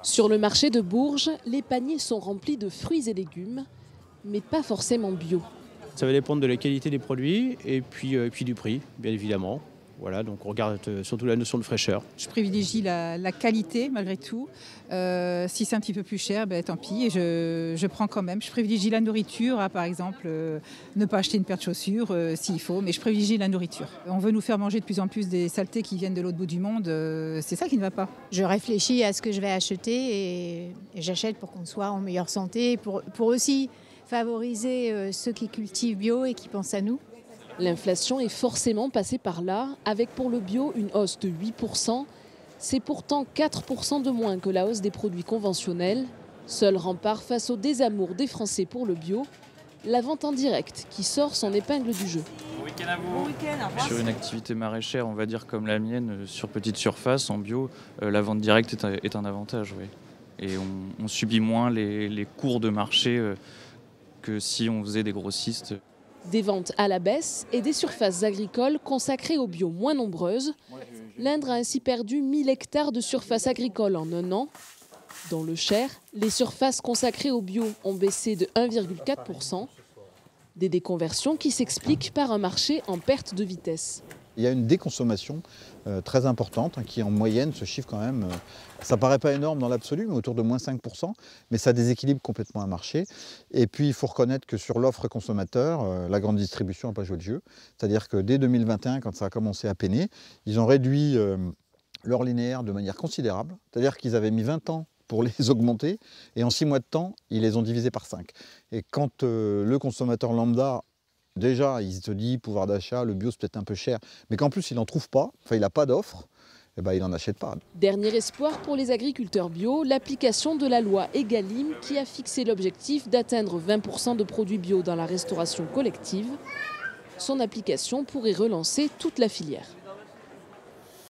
Sur le marché de Bourges, les paniers sont remplis de fruits et légumes, mais pas forcément bio. Ça va dépendre de la qualité des produits et puis du prix, bien évidemment. Voilà, donc on regarde surtout la notion de fraîcheur. Je privilégie la qualité malgré tout. Si c'est un petit peu plus cher, tant pis, et je prends quand même. Je privilégie la nourriture, par exemple, ne pas acheter une paire de chaussures s'il faut, mais je privilégie la nourriture. On veut nous faire manger de plus en plus des saletés qui viennent de l'autre bout du monde, c'est ça qui ne va pas. Je réfléchis à ce que je vais acheter et j'achète pour qu'on soit en meilleure santé, pour aussi favoriser ceux qui cultivent bio et qui pensent à nous. L'inflation est forcément passée par là, avec pour le bio une hausse de 8%. C'est pourtant 4% de moins que la hausse des produits conventionnels. Seul rempart face au désamour des Français pour le bio, la vente en direct qui sort son épingle du jeu. Bon week-end à vous. Bon week-end, au revoir. Sur une activité maraîchère, on va dire comme la mienne, sur petite surface, en bio, la vente directe est un avantage. Oui. Et on subit moins les cours de marché que si on faisait des grossistes. Des ventes à la baisse et des surfaces agricoles consacrées au bio moins nombreuses. L'Indre a ainsi perdu 1000 hectares de surface agricole en un an. Dans le Cher, les surfaces consacrées au bio ont baissé de 1,4%. Des déconversions qui s'expliquent par un marché en perte de vitesse. Il y a une déconsommation très importante qui en moyenne se chiffre quand même, ça paraît pas énorme dans l'absolu, mais autour de moins 5%, mais ça déséquilibre complètement un marché. Et puis il faut reconnaître que sur l'offre consommateur, la grande distribution n'a pas joué le jeu. C'est-à-dire que dès 2021, quand ça a commencé à peiner, ils ont réduit leur linéaire de manière considérable. C'est-à-dire qu'ils avaient mis 20 ans pour les augmenter, et en 6 mois de temps, ils les ont divisés par 5. Et quand le consommateur lambda, déjà, il se dit, pouvoir d'achat, le bio c'est peut-être un peu cher, mais qu'en plus il n'en trouve pas, enfin il n'a pas d'offre, il n'en achète pas. Dernier espoir pour les agriculteurs bio, l'application de la loi Egalim qui a fixé l'objectif d'atteindre 20% de produits bio dans la restauration collective. Son application pourrait relancer toute la filière.